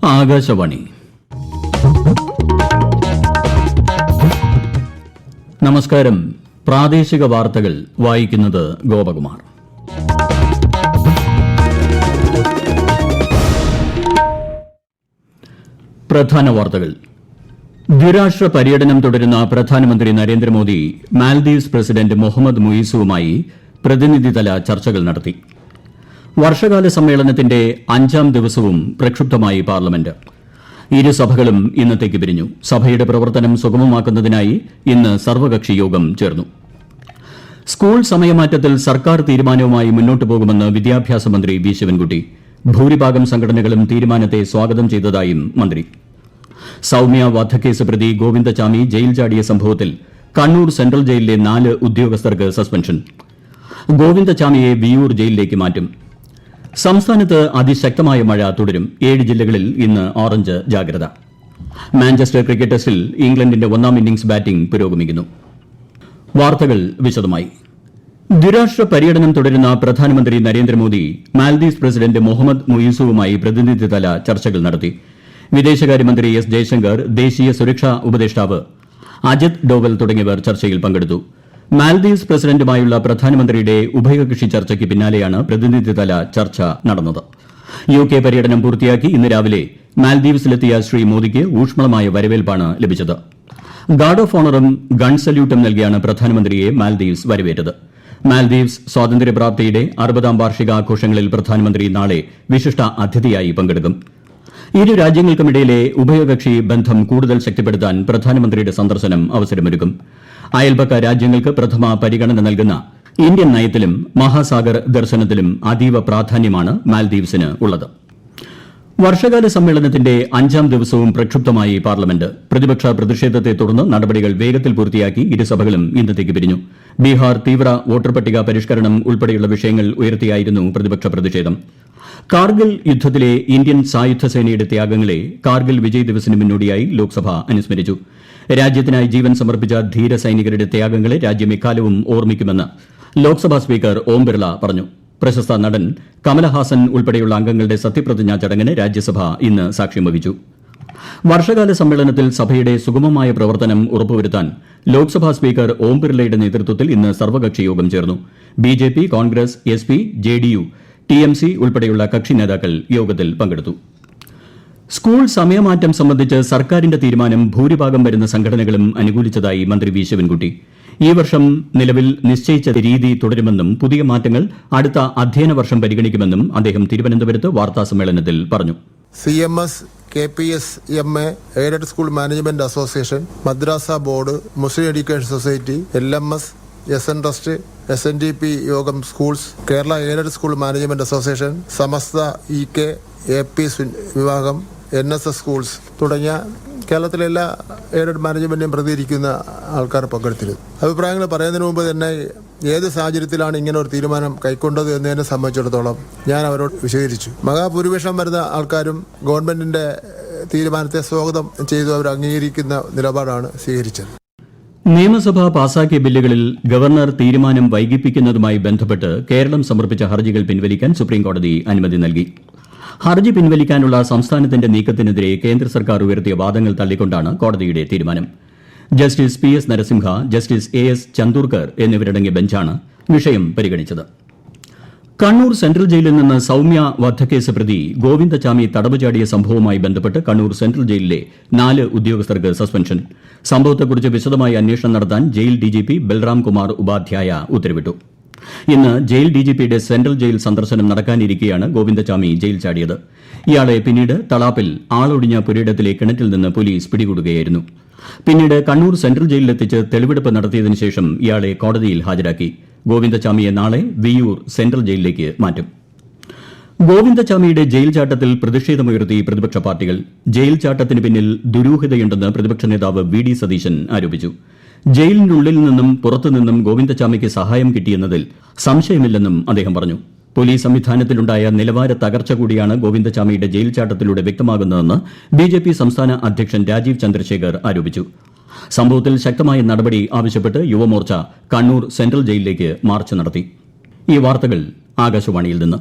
ആകാശവാണി. നമസ്കാരം. പ്രാദേശിക വാർത്തകൾ വായിക്കുന്നത് ഗോപകുമാർ. പ്രധാന വാർത്തകൾ. ദ്വിരാഷ്ട്ര പര്യടനം തുടരുന്ന പ്രധാനമന്ത്രി നരേന്ദ്രമോദി മാൽദീവ്സ് പ്രസിഡന്റ് മുഹമ്മദ് മുയിസുവുമായി പ്രതിനിധിതല ചർച്ചകൾ നടത്തി. വർഷകാല സമ്മേളനത്തിന്റെ 5ാം ദിവസവും പ്രക്ഷുബ്ധമായി പാർലമെന്റ്. ഇരുസഭകളും ഇന്നത്തേക്ക് പിരിഞ്ഞു. സഭയുടെ പ്രവർത്തനം സുഗമമാക്കുന്നതിനായി ഇന്ന് സർവകക്ഷി യോഗം ചേർന്നു. സ്കൂൾ സമയമാറ്റത്തിൽ സർക്കാർ തീരുമാനവുമായി മുന്നോട്ടു പോകുമെന്ന് വിദ്യാഭ്യാസ മന്ത്രി വി ശിവൻകുട്ടി. ഭൂരിഭാഗം സംഘടനകളും തീരുമാനത്തെ സ്വാഗതം ചെയ്തതായും മന്ത്രി. സൌമ്യ വധക്കേസ് പ്രതി ഗോവിന്ദചാമി ജയിൽ ചാടിയ സംഭവത്തിൽ കണ്ണൂർ സെൻട്രൽ ജയിലിലെ 4 ഉദ്യോഗസ്ഥർക്ക് സസ്പെൻഷൻ. ഗോവിന്ദചാമിയെ വിയ്യൂർ ജയിലിലേക്ക് മാറ്റും. സംസ്ഥാനത്ത് അതിശക്തമായ മഴ തുടരും. 7 ജില്ലകളിൽ ഇന്ന് ഓറഞ്ച് ജാഗ്രത. മാഞ്ചസ്റ്റർ ക്രിക്കറ്റ് ടെസ്റ്റിൽ ഇംഗ്ലണ്ടിന്റെ 1ാം ഇന്നിംഗ്സ് ബാറ്റിംഗ് പുരോഗമിക്കുന്നു. വാർത്തകൾ വിശദമായി. ദ്വിരാഷ്ട്ര പര്യടനം തുടരുന്ന പ്രധാനമന്ത്രി നരേന്ദ്രമോദി മാൽദീവ്സ് പ്രസിഡന്റ് മുഹമ്മദ് മുയിസുവുമായി പ്രതിനിധിതല ചർച്ചകൾ നടത്തി. വിദേശകാര്യമന്ത്രി എസ് ജയശങ്കർ, ദേശീയ സുരക്ഷാ ഉപദേഷ്ടാവ് അജിത് ഡോവൽ തുടങ്ങിയവർ ചർച്ചയിൽ പങ്കെടുത്തു. മാൽദീവ്സ് പ്രസിഡന്റുമായുള്ള പ്രധാനമന്ത്രിയുടെ ഉഭയകക്ഷി ചർച്ചയ്ക്ക് പിന്നാലെയാണ് പ്രതിനിധിതല ചർച്ച നടന്നത്. UK പര്യടനം പൂർത്തിയാക്കി ഇന്ന് രാവിലെ മാൽദീവ്സിലെത്തിയ ശ്രീ മോദിക്ക് ഊഷ്മളമായ വരവേൽപ്പാണ് ലഭിച്ചത്. ഗാർഡ് ഓഫ് ഓണറും ഗൺ സല്യൂട്ടും നൽകിയാണ് പ്രധാനമന്ത്രിയെ മാൽദീവ്സ് വരവേറ്റത്. മാൽദീവ്സ് സ്വാതന്ത്ര്യപ്രാപ്തിയുടെ 60ാം വാർഷികാഘോഷങ്ങളിൽ പ്രധാനമന്ത്രി നാളെ വിശിഷ്ട അതിഥിയായി പങ്കെടുക്കും. ഇരു രാജ്യങ്ങൾക്കുമിടയിലെ ഉഭയകക്ഷി ബന്ധം കൂടുതൽ ശക്തിപ്പെടുത്താൻ പ്രധാനമന്ത്രിയുടെ സന്ദർശനം അവസരമൊരുക്കും. അയൽപക്ക രാജ്യങ്ങൾക്ക് പ്രഥമ പരിഗണന നൽകുന്ന ഇന്ത്യൻ നയത്തിലും മഹാസാഗർ ദർശനത്തിലും അതീവ പ്രാധാന്യമാണ് മാൽദീവ്സിന് ഉള്ളത്. വർഷകാല സമ്മേളനത്തിന്റെ 5ാം ദിവസവും പ്രക്ഷുബ്ധമായി പാർലമെന്റ്. പ്രതിപക്ഷ പ്രതിഷേധത്തെ തുടർന്ന് നടപടികൾ വേഗത്തിൽ പൂർത്തിയാക്കി ഇരുസഭകളും ഇന്നത്തേക്ക് പിരിഞ്ഞു. ബീഹാർ തീവ്ര വോട്ടർ പട്ടിക പരിഷ്കരണം ഉൾപ്പെടെയുള്ള വിഷയങ്ങൾ ഉയർത്തിയായിരുന്നു പ്രതിപക്ഷ പ്രതിഷേധം. കാർഗിൽ യുദ്ധത്തിലെ ഇന്ത്യൻ സായുധ സേനയുടെ ത്യാഗങ്ങളെ കാർഗിൽ വിജയ് ദിവസിന് മുന്നോടിയായി ലോക്സഭ അനുസ്മരിച്ചു. രാജ്യത്തിനായി ജീവൻ സമർപ്പിച്ച ധീര സൈനികരുടെ ത്യാഗങ്ങളെ രാജ്യം എക്കാലവും ഓർമ്മിക്കുമെന്ന് ലോക്സഭാ സ്പീക്കർ ഓം ബിർള പറഞ്ഞു. പ്രശസ്ത നടൻ കമലഹാസൻ ഉൾപ്പെടെയുള്ള അംഗങ്ങളുടെ സത്യപ്രതിജ്ഞാ ചടങ്ങിന് രാജ്യസഭ ഇന്ന് സാക്ഷ്യം വഹിച്ചു. വർഷകാല സമ്മേളനത്തിൽ സഭയുടെ സുഗമമായ പ്രവർത്തനം ഉറപ്പുവരുത്താൻ ലോക്സഭാ സ്പീക്കർ ഓം ബിർളയുടെ നേതൃത്വത്തിൽ ഇന്ന് സർവകക്ഷി യോഗം ചേർന്നു. BJP, Congress, SP, JDU, TMC ഉൾപ്പെടെയുള്ള കക്ഷി നേതാക്കൾ യോഗത്തിൽ പങ്കെടുത്തു. സ്കൂൾ സമയമാറ്റം സംബന്ധിച്ച് സർക്കാരിന്റെ തീരുമാനം ഭൂരിഭാഗം വരുന്ന സംഘടനകളും അനുകൂലിച്ചതായി മന്ത്രി വി ശിവൻകുട്ടി. ഈ വർഷം നിലവിൽ നിശ്ചയിച്ച രീതി തുടരുമെന്നും പുതിയ മാറ്റങ്ങൾ അടുത്ത അധ്യയന വർഷം പരിഗണിക്കുമെന്നും അദ്ദേഹം തിരുവനന്തപുരത്ത് വാർത്താസമ്മേളനത്തിൽ പറഞ്ഞു. CMS, KPS, MA, aided school management association, മദ്രാസ board, Muslim education society, LMS, SN trust, SNDP Yogam schools, Kerala aided school management association, Samastha, EK, AP വിഭാഗം, NSS സ്കൂൾസ് തുടങ്ങിയ കേരളത്തിലെ എല്ലാ എയ്ഡഡ് മാനേജ്മെന്റിനും പ്രതികരിക്കുന്ന ആൾക്കാർ പങ്കെടുത്തിരുന്നു. അഭിപ്രായങ്ങൾ പറയുന്നതിന് മുമ്പ് തന്നെ ഏത് സാഹചര്യത്തിലാണ് ഇങ്ങനെ ഒരു തീരുമാനം കൈക്കൊണ്ടത് എന്നതിനെ സംബന്ധിച്ചിടത്തോളം ഞാൻ അവരോട് വിശദീകരിച്ചു. മഹാഭൂരിപക്ഷം വരുന്ന ആൾക്കാരും ഗവൺമെന്റിന്റെ തീരുമാനത്തെ സ്വാഗതം ചെയ്തു അവർ അംഗീകരിക്കുന്ന നിലപാടാണ് സ്വീകരിച്ചത്. നിയമസഭ പാസാക്കിയ ബില്ലുകളിൽ ഗവർണർ തീരുമാനം വൈകിപ്പിക്കുന്നതുമായി ബന്ധപ്പെട്ട് കേരളം സമർപ്പിച്ച ഹർജികൾ പിൻവലിക്കാൻ സുപ്രീംകോടതി അനുമതി നൽകി. ഹർജി പിൻവലിക്കാനുള്ള സംസ്ഥാനത്തിന്റെ നീക്കത്തിനെതിരെ കേന്ദ്ര സർക്കാർ ഉയർത്തിയ വാദങ്ങൾ തള്ളിക്കൊണ്ടാണ് കോടതിയുടെ തീരുമാനം. Justice PS Narasimha, justice AS Chandurkar എന്നിവരടങ്ങിയ ബെഞ്ചാണ് വിഷയം പരിഗണിച്ചത്. കണ്ണൂർ സെൻട്രൽ ജയിലിൽ നിന്ന് സൌമ്യ വധക്കേസ് പ്രതി ഗോവിന്ദചാമി തടവ് ചാടിയ സംഭവവുമായി ബന്ധപ്പെട്ട് കണ്ണൂർ സെൻട്രൽ ജയിലിലെ 4 ഉദ്യോഗസ്ഥർക്ക് സസ്പെൻഷൻ. സംഭവത്തെക്കുറിച്ച് വിശദമായി അന്വേഷണം നടത്താൻ ജയിൽ DGP ബൽറാം കുമാർ ഉപാധ്യായ ഉത്തരവിട്ടു. ഇന്ന് ജയിൽ DGPയുടെ സെൻട്രൽ ജയിൽ സന്ദർശനം നടക്കാനിരിക്കെയാണ് ഗോവിന്ദചാമി ജയിൽ ചാടിയത്. ഇയാളെ പിന്നീട് തളാപ്പിൽ ആളൊഴിഞ്ഞ പുരയിടത്തിലെ കിണറ്റിൽ നിന്ന് പോലീസ് പിടികൂടുകയായിരുന്നു. പിന്നീട് കണ്ണൂർ സെൻട്രൽ ജയിലിലെത്തിച്ച് തെളിവെടുപ്പ് നടത്തിയതിനു ശേഷം ഇയാളെ കോടതിയിൽ ഹാജരാക്കി. ഗോവിന്ദചാമിയെ നാളെ വിയ്യൂർ സെൻട്രൽ ജയിലിലേക്ക് മാറ്റും. ഗോവിന്ദചാമിയുടെ ജയിൽ ചാട്ടത്തിൽ പ്രതിഷേധമുയർത്തി പ്രതിപക്ഷ പാർട്ടികൾ. ജയിൽ ചാട്ടത്തിന് പിന്നിൽ ദുരൂഹതയുണ്ടെന്ന് പ്രതിപക്ഷ നേതാവ് VD സതീശൻ ആരോപിച്ചു. ജയിലിനുള്ളിൽ നിന്നും പുറത്തുനിന്നും ഗോവിന്ദചാമിക്ക് സഹായം കിട്ടിയെന്നതിൽ സംശയമില്ലെന്നും അദ്ദേഹം പറഞ്ഞു. പോലീസ് സംവിധാനത്തിലുണ്ടായ നിലവാര തകർച്ച കൂടിയാണ് ഗോവിന്ദചാമിയുടെ ജയിൽ ചാട്ടത്തിലൂടെ വ്യക്തമാകുന്നതെന്ന് BJP സംസ്ഥാന അധ്യക്ഷൻ രാജീവ് ചന്ദ്രശേഖർ ആരോപിച്ചു. സംഭവത്തിൽ ശക്തമായ നടപടി ആവശ്യപ്പെട്ട് യുവമോർച്ച കണ്ണൂർ സെൻട്രൽ ജയിലിലേക്ക് മാർച്ച് നടത്തി. ഈ വാർത്തകൾ ആകാശവാണിയിൽ നിന്ന്.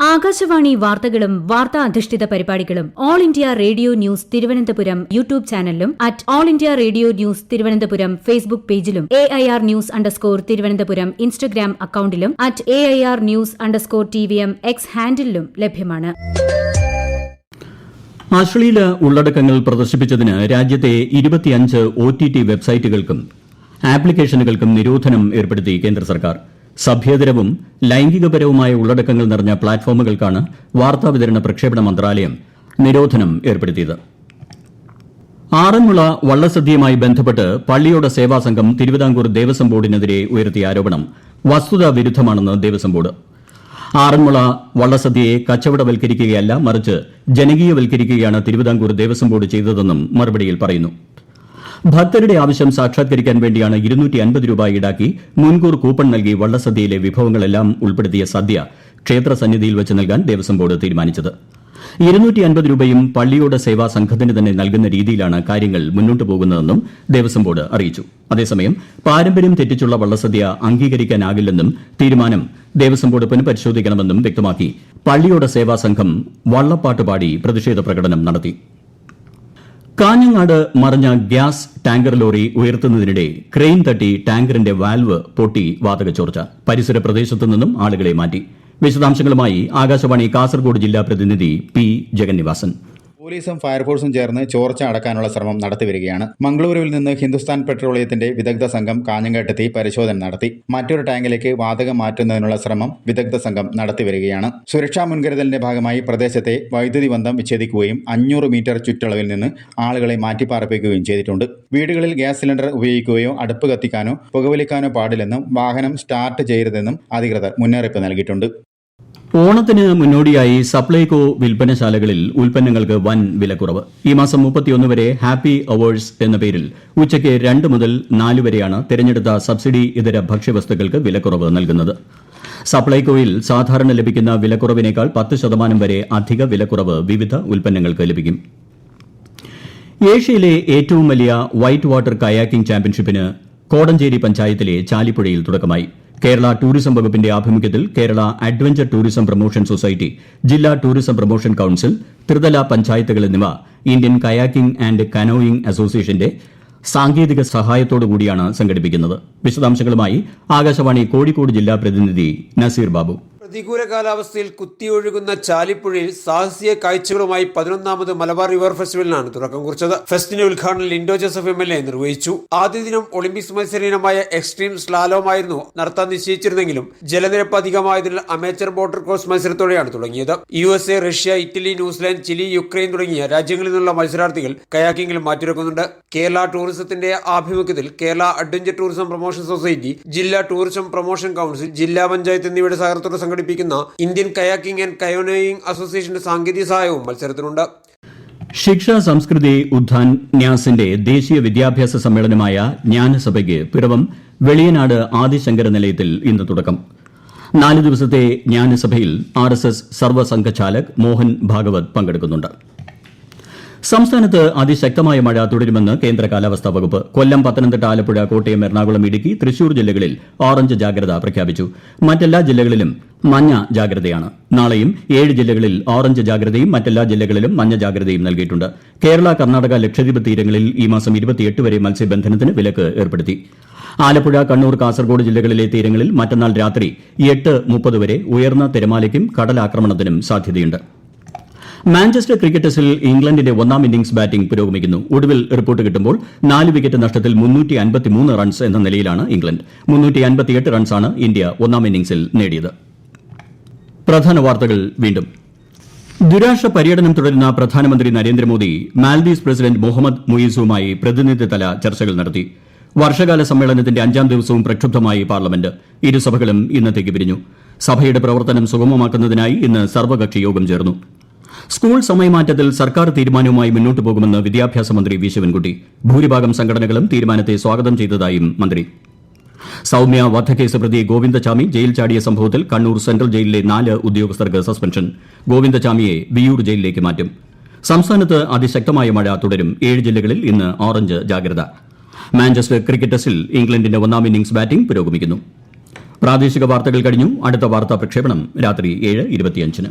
ആകാശവാണി വാർത്തകളും വാർത്താ അധിഷ്ഠിത പരിപാടികളും all India radio news Thiruvananthapuram YouTube ചാനലിലും at all India radio news Thiruvananthapuram Facebook പേജിലും AIR ന്യൂസ് _തിരുവനന്തപുരം ഇൻസ്റ്റഗ്രാം അക്കൌണ്ടിലും at AIR news _TVM X ഹാൻഡിലും ലഭ്യമാണ്. അശ്ലീല ഉള്ളടക്കങ്ങൾ പ്രദർശിപ്പിച്ചതിന് രാജ്യത്തെ 25 OTT വെബ്സൈറ്റുകൾക്കും ആപ്ലിക്കേഷനുകൾക്കും നിരോധനം ഏർപ്പെടുത്തി കേന്ദ്ര സർക്കാർ. സഭ്യതരവും ലൈംഗികപരവുമായ ഉള്ളടക്കങ്ങൾ നിറഞ്ഞ പ്ലാറ്റ്ഫോമുകൾക്കാണ് വാർത്താവിതരണ പ്രക്ഷേപണ മന്ത്രാലയം നിരോധനം ഏർപ്പെടുത്തിയത്. ആറന്മുള വള്ളസദ്യയുമായി ബന്ധപ്പെട്ട് പള്ളിയോട സേവാ സംഘം തിരുവിതാംകൂർ ദേവസ്വം ബോർഡിനെതിരെ ഉയർത്തിയ ആരോപണം വസ്തുതാ വിരുദ്ധമാണെന്ന് ദേവസ്വം ബോർഡ്. ആറന്മുള വള്ളസദ്യയെ കച്ചവടവൽക്കരിക്കുകയല്ല, മറിച്ച് ജനകീയവൽക്കരിക്കുകയാണ് തിരുവിതാംകൂർ ദേവസ്വം ബോർഡ് ചെയ്തതെന്നും മറുപടിയിൽ പറയുന്നു. ഭക്തരുടെ ആവശ്യം സാക്ഷാത്കരിക്കാൻ വേണ്ടിയാണ് 250 രൂപ ഈടാക്കി മുൻകൂർ കൂപ്പൺ നൽകി വള്ളസദ്യയിലെ വിഭവങ്ങളെല്ലാം ഉൾപ്പെടുത്തിയ സദ്യ ക്ഷേത്ര സന്നിധിയിൽ വെച്ച് നൽകാൻ ദേവസ്വം ബോർഡ് തീരുമാനിച്ചത്. 250 രൂപയും പള്ളിയോട സേവാ സംഘത്തിന് തന്നെ നൽകുന്ന രീതിയിലാണ് കാര്യങ്ങൾ മുന്നോട്ടു പോകുന്നതെന്നും ദേവസ്വം ബോർഡ് അറിയിച്ചു. അതേസമയം പാരമ്പര്യം തെറ്റിച്ചുള്ള വള്ളസദ്യ അംഗീകരിക്കാനാകില്ലെന്നും തീരുമാനം ദേവസ്വം ബോർഡ് പുനഃപരിശോധിക്കണമെന്നും വ്യക്തമാക്കി പള്ളിയോട സേവാ സംഘം വള്ളപ്പാട്ട് പാടി പ്രതിഷേധ പ്രകടനം നടത്തി. കാഞ്ഞങ്ങാട് മറിഞ്ഞ ഗ്യാസ് ടാങ്കർ ലോറി ഉയർത്തുന്നതിനിടെ ക്രെയിൻ തട്ടി ടാങ്കറിന്റെ വാൽവ് പൊട്ടി വാതകച്ചോർച്ച. പരിസര പ്രദേശത്തു നിന്നും ആളുകളെ മാറ്റി. വിശദാംശങ്ങളുമായി ആകാശവാണി കാസർഗോഡ് ജില്ലാ പ്രതിനിധി പി ജഗന്നിവാസൻ. പോലീസും ഫയർഫോഴ്സും ചേർന്ന് ചോർച്ച അടക്കാനുള്ള ശ്രമം നടത്തിവരികയാണ്. മംഗളൂരുവിൽ നിന്ന് ഹിന്ദുസ്ഥാൻ പെട്രോളിയത്തിന്റെ വിദഗ്ധ സംഘം കാഞ്ഞങ്ങാട്ടെത്തി പരിശോധന നടത്തി. മറ്റൊരു ടാങ്കിലേക്ക് വാതകം മാറ്റുന്നതിനുള്ള ശ്രമം വിദഗ്ധ സംഘം നടത്തിവരികയാണ്. സുരക്ഷാ മുൻകരുതലിന്റെ ഭാഗമായി പ്രദേശത്തെ വൈദ്യുതി ബന്ധം വിച്ഛേദിക്കുകയും 500 മീറ്റർ ചുറ്റളവിൽ നിന്ന് ആളുകളെ മാറ്റിപ്പാർപ്പിക്കുകയും ചെയ്തിട്ടുണ്ട്. വീടുകളിൽ ഗ്യാസ് സിലിണ്ടർ ഉപയോഗിക്കുകയോ അടുപ്പ് കത്തിക്കാനോ പുകവലിക്കാനോ പാടില്ലെന്നും വാഹനം സ്റ്റാർട്ട് ചെയ്യരുതെന്നും അധികൃതർ മുന്നറിയിപ്പ് നൽകിയിട്ടുണ്ട്. ഓണത്തിന് മുന്നോടിയായി സപ്ലൈകോ വിൽപ്പനശാലകളിൽ ഉൽപ്പന്നങ്ങൾക്ക് വൻ വിലക്കുറവ്. ഈ മാസം 31 വരെ ഹാപ്പി അവേഴ്സ് എന്ന പേരിൽ ഉച്ചയ്ക്ക് 2 മുതൽ 4 വരെയാണ് തിരഞ്ഞെടുത്ത സബ്സിഡി ഇതര ഭക്ഷ്യവസ്തുക്കൾക്ക് വിലക്കുറവ് നൽകുന്നത്. സപ്ലൈകോയിൽ സാധാരണ ലഭിക്കുന്ന വിലക്കുറവിനേക്കാൾ 10% വരെ അധിക വിലക്കുറവ് വിവിധ ഉൽപ്പന്നങ്ങൾക്ക് ലഭിക്കും. ഏഷ്യയിലെ ഏറ്റവും വലിയ വൈറ്റ് വാട്ടർ കയാക്കിംഗ് ചാമ്പ്യൻഷിപ്പിന് കോടഞ്ചേരി പഞ്ചായത്തിലെ ചാലിപ്പുഴയിൽ തുടക്കമായി. കേരള ടൂറിസം വകുപ്പിന്റെ ആഭിമുഖ്യത്തിൽ Kerala adventure tourism promotion society, ജില്ലാ ടൂറിസം പ്രൊമോഷൻ കൌൺസിൽ, ത്രിതല പഞ്ചായത്തുകൾ എന്നിവ ഇന്ത്യൻ കയാക്കിംഗ് ആൻഡ് കനോയിംഗ് അസോസിയേഷന്റെ സാങ്കേതിക സഹായത്തോടുകൂടിയാണ് സംഘടിപ്പിക്കുന്നത്. വിശദാംശങ്ങളുമായി ആകാശവാണി കോഴിക്കോട് ജില്ലാ പ്രതിനിധി നസീർ ബാബു. പ്രതികൂല കാലാവസ്ഥയിൽ കുത്തിയൊഴുകുന്ന ചാലിപ്പുഴയിൽ സാഹസിക കാഴ്ചകളുമായി 11ാമത് മലബാർ റിവർ ഫെസ്റ്റിവലിനാണ് തുടക്കം കുറിച്ചത്. ഫെസ്റ്റിന്റെ ഉദ്ഘാടനം ലിൻഡോ ജോസഫ് MLA നിർവഹിച്ചു. ആദ്യ ദിനം ഒളിമ്പിക്സ് മത്സര ഇനമായ എക്സ്ട്രീം സ്ലാലോമായിരുന്നു നടത്താൻ നിശ്ചയിച്ചിരുന്നെങ്കിലും ജലനിരപ്പ് അധികമായതിനാൽ അമേച്ചർ ബോട്ടർ കോഴ്സ് മത്സരത്തോടെയാണ് തുടങ്ങിയത്. USA, Russia, Italy, New Zealand, Chile, Ukraine തുടങ്ങിയ രാജ്യങ്ങളിൽ നിന്നുള്ള മത്സരാർത്ഥികൾ കയാക്കിംഗിൽ മാറ്റിരക്കുന്നുണ്ട്. കേരള ടൂറിസത്തിന്റെ ആഭിമുഖ്യത്തിൽ Kerala adventure tourism promotion society, ജില്ലാ ടൂറിസം പ്രൊമോഷൻ കൌൺസിൽ, ജില്ലാ പഞ്ചായത്ത് എന്നിവയുടെ സഹകരണത്തോടെ സംഘടിപ്പിക്കുന്ന ഇന്ത്യൻ കയാക്കിംഗ് ആൻഡ് കയോനോയിങ് അസോസിയേഷന്റെ സാങ്കേതിക സഹായവും മത്സരത്തിനുണ്ട്. ശിക്ഷ സംസ്കൃതി ഉദ്ധാൻ ന്യാസിന്റെ ദേശീയ വിദ്യാഭ്യാസ സമ്മേളനമായ ജ്ഞാനസഭയ്ക്ക് പിറവം വെളിയനാട് ആദിശങ്കര നിലയത്തിൽ ഇന്ന് തുടക്കം. 4 ദിവസത്തെ ജ്ഞാനസഭയിൽ RSS സർവ്വസംഘചാലക് മോഹൻ ഭാഗവത് പങ്കെടുക്കുന്നുണ്ട്. സംസ്ഥാനത്ത് അതിശക്തമായ മഴ തുടരുമെന്ന് കേന്ദ്ര കാലാവസ്ഥാ വകുപ്പ്. കൊല്ലം, പത്തനംതിട്ട, ആലപ്പുഴ, കോട്ടയം, എറണാകുളം, ഇടുക്കി, തൃശൂർ ജില്ലകളിൽ ഓറഞ്ച് ജാഗ്രത പ്രഖ്യാപിച്ചു. മറ്റെല്ലാ ജില്ലകളിലും മഞ്ഞ ജാഗ്രതയാണ്. നാളെയും 7 ജില്ലകളിൽ ഓറഞ്ച് ജാഗ്രതയും മറ്റെല്ലാ ജില്ലകളിലും മഞ്ഞ ജാഗ്രതയും നൽകിയിട്ടുണ്ട്. കേരള, കർണാടക, ലക്ഷദ്വീപ് തീരങ്ങളിൽ ഈ മാസം 28 വരെ മത്സ്യബന്ധനത്തിന് വിലക്ക് ഏർപ്പെടുത്തി. ആലപ്പുഴ, കണ്ണൂർ, കാസർഗോഡ് ജില്ലകളിലെ തീരങ്ങളിൽ മറ്റന്നാൾ രാത്രി 8:30 വരെ ഉയർന്ന തിരമാലയ്ക്കും കടലാക്രമണത്തിനും സാധ്യതയുണ്ട്. മാഞ്ചസ്റ്റർ ക്രിക്കറ്റ് ടെസ്റ്റിൽ ഇംഗ്ലണ്ടിന്റെ 1ാം ഇന്നിംഗ്സ് ബാറ്റിംഗ് പുരോഗമിക്കുന്നു. ഒടുവിൽ റിപ്പോർട്ട് കിട്ടുമ്പോൾ 4 വിക്കറ്റ് നഷ്ടത്തിൽ 353 റൺസ് എന്ന നിലയിലാണ് ഇംഗ്ലണ്ട്. 358 റൺസാണ് ഇന്ത്യ 1ാം ഇന്നിംഗ്സിൽ നേടിയത്. പ്രധാന വാർത്തകൾ വീണ്ടും. ദ്വിരാഷ്ട്ര പര്യടനം തുടരുന്ന പ്രധാനമന്ത്രി നരേന്ദ്രമോദി മാൽദീവ്സ് പ്രസിഡന്റ് മുഹമ്മദ് മുയിസുമായി പ്രതിനിധിതല ചർച്ചകൾ നടത്തി. വർഷകാല സമ്മേളനത്തിന്റെ 5ാം ദിവസവും പ്രക്ഷുബ്ധമായി പാർലമെന്റ്. ഇരുസഭകളും ഇന്നത്തേക്ക് പിരിഞ്ഞു. സഭയുടെ പ്രവർത്തനം സുഗമമാക്കുന്നതിനായി ഇന്ന് സർവകക്ഷി യോഗം ചേർന്നു. സ്കൂൾ സമയമാറ്റത്തിൽ സർക്കാർ തീരുമാനവുമായി മുന്നോട്ടു പോകുമെന്ന് വിദ്യാഭ്യാസ മന്ത്രി വി ശിവൻകുട്ടി. ഭൂരിഭാഗം സംഘടനകളും തീരുമാനത്തെ സ്വാഗതം ചെയ്തതായും മന്ത്രി. സൌമ്യ വധക്കേസ് പ്രതി ഗോവിന്ദചാമി ജയിൽ ചാടിയ സംഭവത്തിൽ കണ്ണൂർ സെൻട്രൽ ജയിലിലെ 4 ഉദ്യോഗസ്ഥർക്ക് സസ്പെൻഷൻ. ഗോവിന്ദചാമിയെ വിയൂർ ജയിലിലേക്ക് മാറ്റും. സംസ്ഥാനത്ത് അതിശക്തമായ മഴ തുടരും. 7 ജില്ലകളിൽ ഇന്ന് ഓറഞ്ച് ജാഗ്രത. മാഞ്ചസ്റ്റർ ക്രിക്കറ്റ് ടെസ്റ്റിൽ ഇംഗ്ലണ്ടിന്റെ 1ാം ഇന്നിംഗ്സ് ബാറ്റിംഗ് പുരോഗമിക്കുന്നു. പ്രാദേശിക വാർത്തകൾ കഴിഞ്ഞു. അടുത്ത വാർത്താ പ്രക്ഷേപണം രാത്രി 7:25.